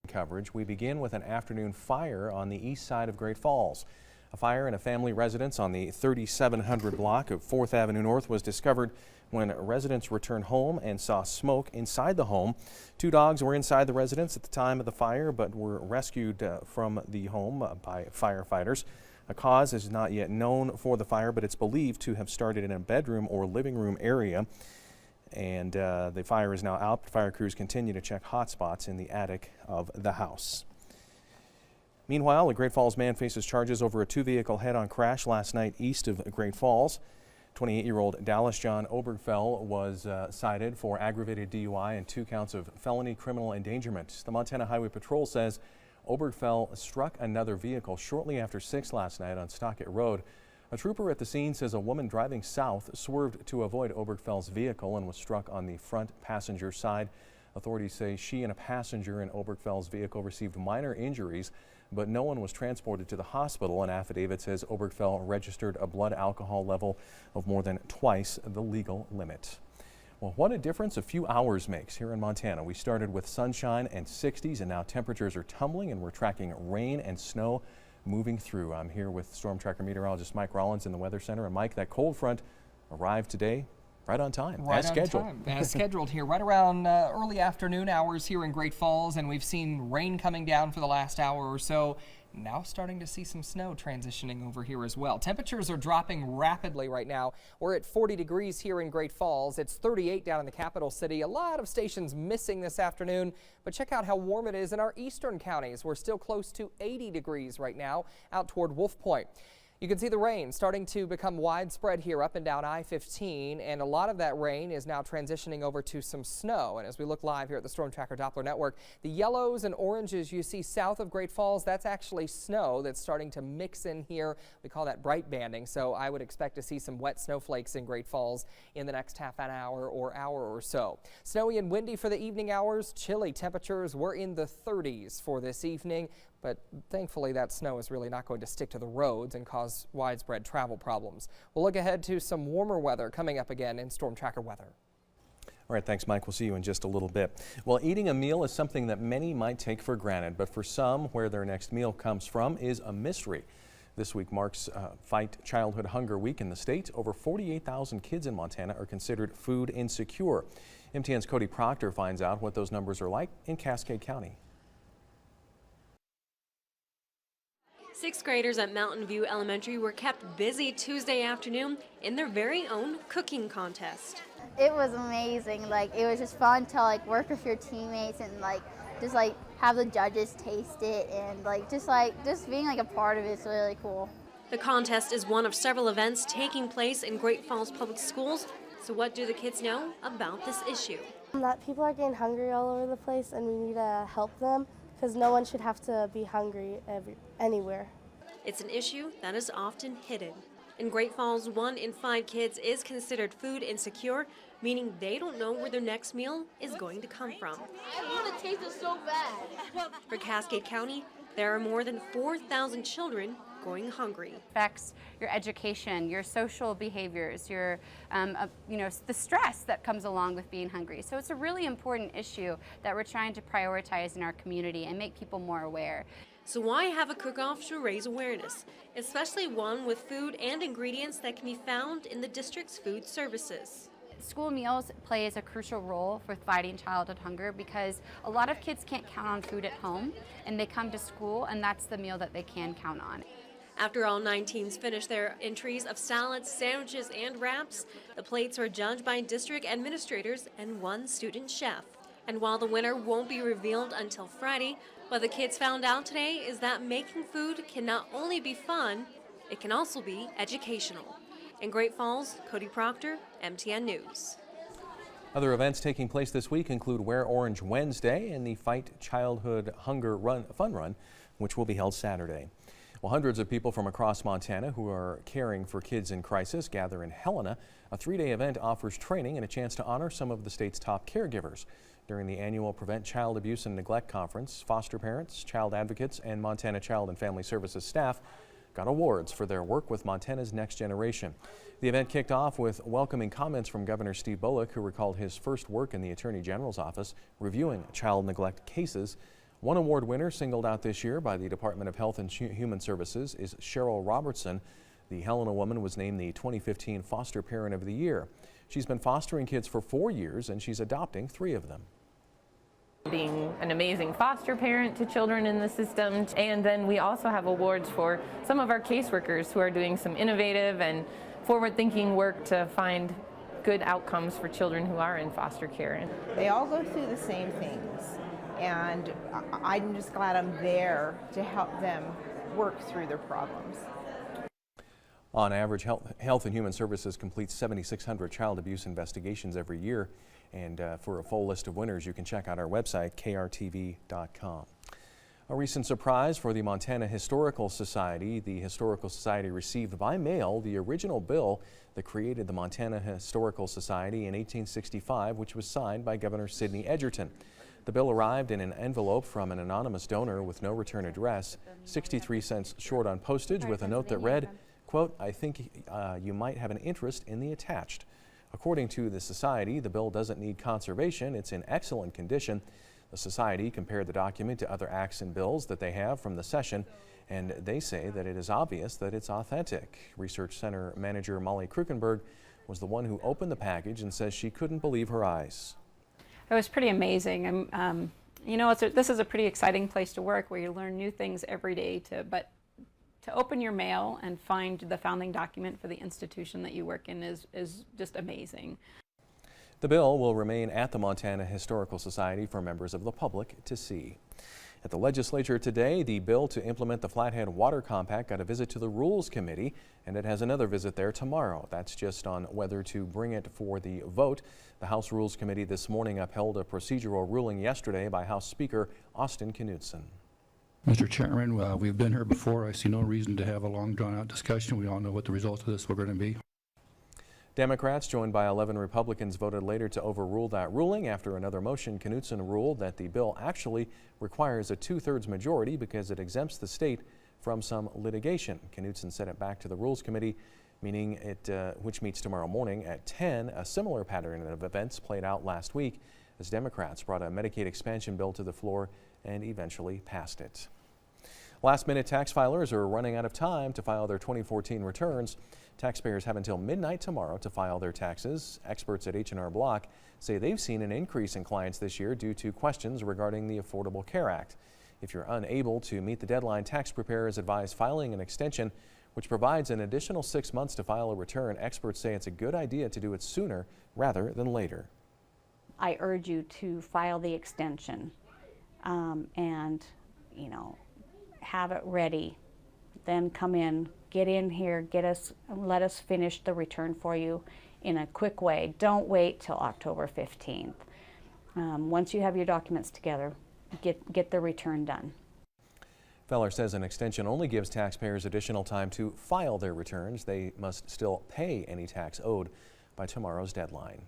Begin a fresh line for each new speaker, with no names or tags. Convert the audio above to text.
coverage. We begin with an afternoon fire on the east side of Great Falls. A fire in a family residence on the 3700 block of 4th Avenue North was discovered when residents returned home and saw smoke inside the home. 2 dogs were inside the residence at the time of the fire but were rescued from the home by firefighters. A cause is not yet known for the fire, but it's believed to have started in a bedroom or living room area. And the fire is now out. Fire crews continue to check hot spots in the attic of the house. Meanwhile, a Great Falls man faces charges over a 2-vehicle head-on crash last night east of Great Falls. 28-year-old Dallas John Obergfell was cited for aggravated DUI and 2 counts of felony criminal endangerment. The Montana Highway Patrol says Obergfell struck another vehicle shortly after 6 last night on Stockett Road. A trooper at the scene says a woman driving south swerved to avoid Obergfell's vehicle and was struck on the front passenger side. Authorities say she and a passenger in Obergfell's vehicle received minor injuries, but no one was transported to the hospital. An affidavit says Obergfell registered a blood alcohol level of more than twice the legal limit. Well, what a difference a few hours makes here in Montana. We started with sunshine and 60s, and now temperatures are tumbling, and we're tracking rain and snow moving through. I'm here with Storm Tracker meteorologist Mike Rollins in the Weather Center. And Mike, that cold front arrived today right on time, as scheduled.
As scheduled here, right around early afternoon hours here in Great Falls, and we've seen rain coming down for the last hour or so. Now starting to see some snow transitioning over here as well. Temperatures are dropping rapidly right now. We're at 40 degrees here in Great Falls. It's 38 down in the capital city. A lot of stations missing this afternoon, but check out how warm it is in our eastern counties. We're still close to 80 degrees right now out toward Wolf Point. You can see the rain starting to become widespread here up and down I-15, and a lot of that rain is now transitioning over to some snow. And as we look live here at the Storm Tracker Doppler Network, the yellows and oranges you see south of Great Falls, that's actually snow that's starting to mix in here. We call that bright banding, so I would expect to see some wet snowflakes in Great Falls in the next half an hour or so. Snowy and windy for the evening hours. Chilly temperatures were in the 30s for this evening. But thankfully that snow is really not going to stick to the roads and cause widespread travel problems. We'll look ahead to some warmer weather coming up again in Storm Tracker weather.
All right, thanks, Mike. We'll see you in just a little bit. Well, eating a meal is something that many might take for granted, but for some, where their next meal comes from is a mystery. This week marks Fight Childhood Hunger Week in the state. Over 48,000 kids in Montana are considered food insecure. MTN's Cody Proctor finds out what those numbers are like in Cascade County.
6th graders at Mountain View Elementary were kept busy Tuesday afternoon in their very own cooking contest.
It was amazing. It was just fun to work with your teammates and just have the judges taste it, and just being a part of it is really cool.
The contest is one of several events taking place in Great Falls Public Schools. So what do the kids know about this issue?
That people are getting hungry all over the place, and we need to help them, because no one should have to be hungry anywhere.
It's an issue that is often hidden. In Great Falls, 1 in 5 kids is considered food insecure, meaning they don't know where their next meal is going to come from.
The taste is so bad.
For Cascade County, there are more than 4,000 children going hungry.
Affects your education, your social behaviors, your the stress that comes along with being hungry. So it's a really important issue that we're trying to prioritize in our community and make people more aware.
So why have a cook-off to raise awareness, especially one with food and ingredients that can be found in the district's food services?
School meals plays a crucial role for fighting childhood hunger because a lot of kids can't count on food at home, and they come to school and that's the meal that they can count on.
After all 9 teams finish their entries of salads, sandwiches, and wraps, the plates are judged by district administrators and 1 student chef. And while the winner won't be revealed until Friday, what the kids found out today is that making food can not only be fun, it can also be educational. In Great Falls, Cody Proctor, MTN News.
Other events taking place this week include Wear Orange Wednesday and the Fight Childhood Hunger Fun Run, which will be held Saturday. Well, hundreds of people from across Montana who are caring for kids in crisis gather in Helena. A 3-day event offers training and a chance to honor some of the state's top caregivers. During the annual Prevent Child Abuse and Neglect Conference, foster parents, child advocates, and Montana Child and Family Services staff got awards for their work with Montana's next generation. The event kicked off with welcoming comments from Governor Steve Bullock, who recalled his first work in the Attorney General's office reviewing child neglect cases. One award winner singled out this year by the Department of Health and Human Services is Cheryl Robertson. The Helena woman was named the 2015 Foster Parent of the Year. She's been fostering kids for 4 years and she's adopting 3 of them.
Being an amazing foster parent to children in the system. And then we also have awards for some of our caseworkers who are doing some innovative and forward-thinking work to find good outcomes for children who are in foster care.
They all go through the same things, and I'm just glad I'm there to help them work through their problems.
On average, Health and Human Services completes 7,600 child abuse investigations every year. And for a full list of winners, you can check out our website, krtv.com. A recent surprise for the Montana Historical Society. The Historical Society received by mail the original bill that created the Montana Historical Society in 1865, which was signed by Governor Sidney Edgerton. The bill arrived in an envelope from an anonymous donor with no return address, 63 cents short on postage, with a note that read, quote, "I think you might have an interest in the attached." According to the Society, the bill doesn't need conservation. It's in excellent condition. The Society compared the document to other acts and bills that they have from the session, and they say that it is obvious that it's authentic. Research Center Manager Molly Krukenberg was the one who opened the package and says she couldn't believe her eyes.
It was pretty amazing. You know, this is a pretty exciting place to work where you learn new things every day. But to open your mail and find the founding document for the institution that you work in is just amazing.
The bill will remain at the Montana Historical Society for members of the public to see. At the legislature today, the bill to implement the Flathead Water Compact got a visit to the Rules Committee, and it has another visit there tomorrow. That's just on whether to bring it for the vote. The House Rules Committee this morning upheld a procedural ruling yesterday by House Speaker Austin Knudsen.
Mr. Chairman, we've been here before. I see no reason to have a long, drawn-out discussion. We all know what the results of this were going to be.
Democrats, joined by 11 Republicans, voted later to overrule that ruling after another motion. Knudsen ruled that the bill actually requires a 2/3 majority because it exempts the state from some litigation. Knudsen sent it back to the Rules Committee, meaning which meets tomorrow morning at 10. A similar pattern of events played out last week as Democrats brought a Medicaid expansion bill to the floor and eventually passed it. Last-minute tax filers are running out of time to file their 2014 returns. Taxpayers have until midnight tomorrow to file their taxes. Experts at H&R Block say they've seen an increase in clients this year due to questions regarding the Affordable Care Act. If you're unable to meet the deadline, tax preparers advise filing an extension, which provides an additional 6 months to file a return. Experts say it's a good idea to do it sooner rather than later.
I urge you to file the extension and, you know, have it ready, then come in, get in here, let us finish the return for you in a quick way. Don't wait till October 15th. Once you have your documents together, get the return done.
Feller says an extension only gives taxpayers additional time to file their returns. They must still pay any tax owed by tomorrow's deadline.